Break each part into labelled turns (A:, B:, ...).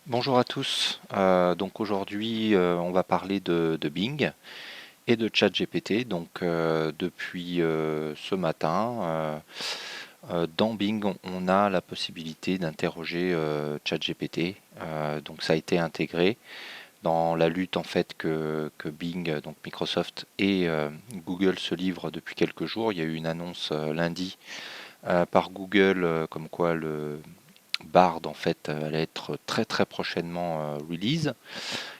A: Bonjour à tous. Donc aujourd'hui, on va parler de Bing et de ChatGPT. Donc depuis ce matin, dans Bing, on a la possibilité d'interroger ChatGPT. Donc ça a été intégré dans la lutte en fait que Bing, donc Microsoft et Google se livrent depuis quelques jours. Il y a eu une annonce lundi par Google comme quoi le Bard en fait allait être très très prochainement release,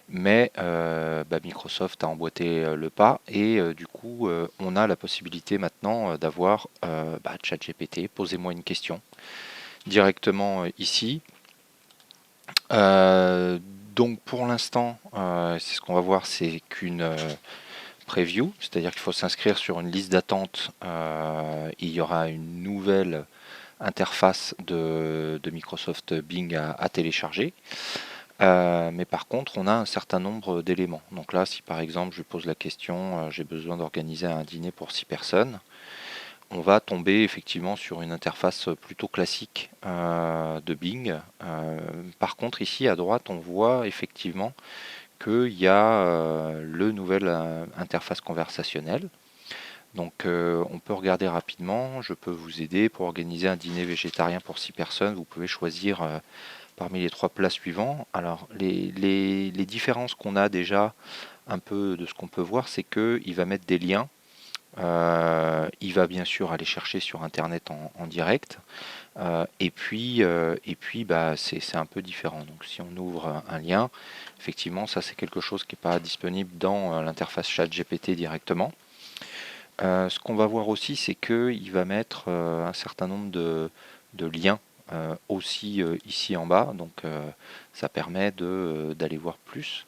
A: mais Microsoft a emboîté le pas et du coup on a la possibilité maintenant d'avoir ChatGPT, posez-moi une question directement ici. Euh, donc pour l'instant, c'est ce qu'on va voir, c'est qu'une preview, c'est-à-dire qu'il faut s'inscrire sur une liste d'attente. Il y aura une nouvelle interface de Microsoft Bing à télécharger. Mais par contre, on a un certain nombre d'éléments. Donc là, si par exemple je pose la question, j'ai besoin d'organiser un dîner pour 6 personnes, on va tomber effectivement sur une interface plutôt classique de Bing. Par contre, ici à droite, on voit effectivement qu'il y a le nouvel interface conversationnelle. Donc on peut regarder rapidement, je peux vous aider pour organiser un dîner végétarien pour 6 personnes. Vous pouvez choisir parmi les trois plats suivants. Alors les différences qu'on a déjà un peu de ce qu'on peut voir, c'est qu'il va mettre des liens. Il va bien sûr aller chercher sur internet en direct. C'est un peu différent. Donc si on ouvre un lien, effectivement ça c'est quelque chose qui n'est pas disponible dans l'interface chat GPT directement. Ce qu'on va voir aussi, c'est qu'il va mettre un certain nombre de liens aussi ici en bas, donc ça permet d'aller voir plus.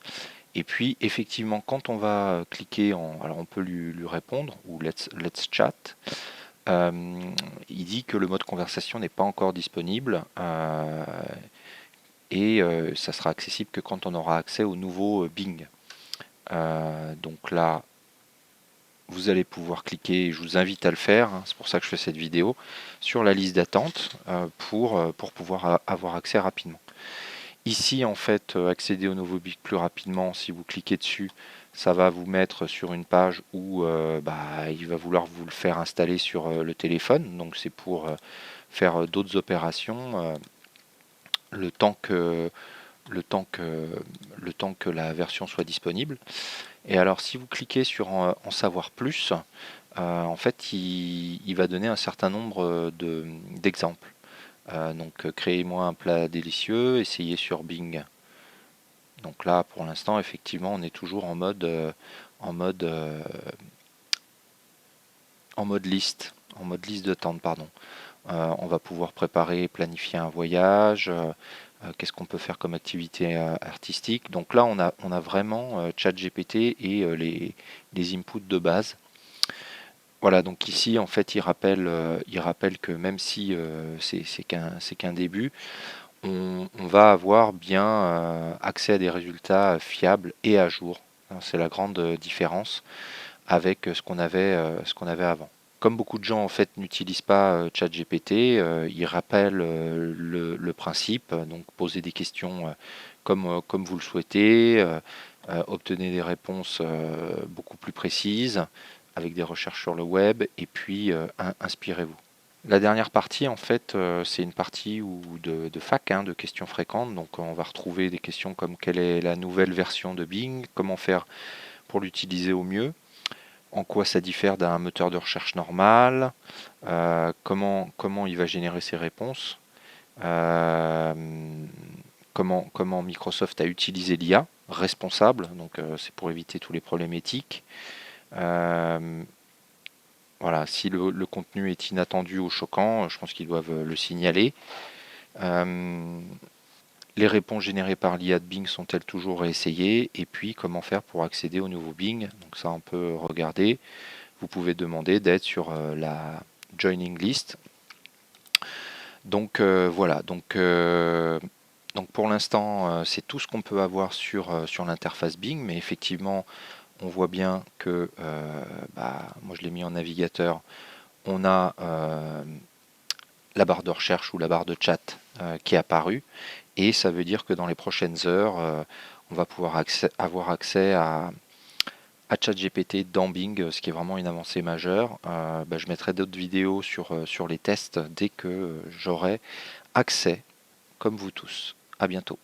A: Et puis effectivement, quand on va cliquer alors on peut lui répondre ou let's chat. euh, il dit que le mode conversation n'est pas encore disponible et ça sera accessible que quand on aura accès au nouveau Bing. Donc là, vous allez pouvoir cliquer, je vous invite à le faire, hein, c'est pour ça que je fais cette vidéo, sur la liste d'attente pour pouvoir avoir accès rapidement. Ici, en fait, accéder au nouveau BIC plus rapidement, si vous cliquez dessus, ça va vous mettre sur une page où il va vouloir vous le faire installer sur le téléphone. Donc c'est pour faire d'autres opérations le temps que le temps que le temps que la version soit disponible. Et alors si vous cliquez sur en savoir plus, en fait il va donner un certain nombre d'exemples. Donc créez-moi un plat délicieux, essayez sur Bing. Donc là pour l'instant effectivement on est toujours en mode euh, en mode liste de tente pardon. On va pouvoir préparer et planifier un voyage. Qu'est-ce qu'on peut faire comme activité artistique. Donc là, on a vraiment ChatGPT et les inputs de base. Voilà, donc ici, en fait, il rappelle que même si c'est qu'un début, on va avoir bien accès à des résultats fiables et à jour. C'est la grande différence avec ce qu'on avait avant. Comme beaucoup de gens en fait n'utilisent pas ChatGPT, ils rappellent le principe, donc poser des questions comme vous le souhaitez, obtenez des réponses beaucoup plus précises avec des recherches sur le web et puis inspirez-vous. La dernière partie, en fait, c'est une partie de fac, hein, de questions fréquentes. Donc, on va retrouver des questions comme quelle est la nouvelle version de Bing, comment faire pour l'utiliser au mieux, en quoi ça diffère d'un moteur de recherche normal, comment il va générer ses réponses, euh, comment Microsoft a utilisé l'IA responsable, donc c'est pour éviter tous les problèmes éthiques. Euh, voilà, si le contenu est inattendu ou choquant, je pense qu'ils doivent le signaler. Euh, les réponses générées par l'IA de Bing sont-elles toujours réessayées? Et puis, comment faire pour accéder au nouveau Bing? Donc ça, on peut regarder. Vous pouvez demander d'être sur la joining list. Donc voilà, donc pour l'instant c'est tout ce qu'on peut avoir sur l'interface Bing, mais effectivement on voit bien que, moi je l'ai mis en navigateur, on a la barre de recherche ou la barre de chat qui est apparue, Et ça veut dire que dans les prochaines heures, on va pouvoir avoir accès à ChatGPT dans Bing, ce qui est vraiment une avancée majeure. Je mettrai d'autres vidéos sur les tests dès que j'aurai accès, comme vous tous. À bientôt.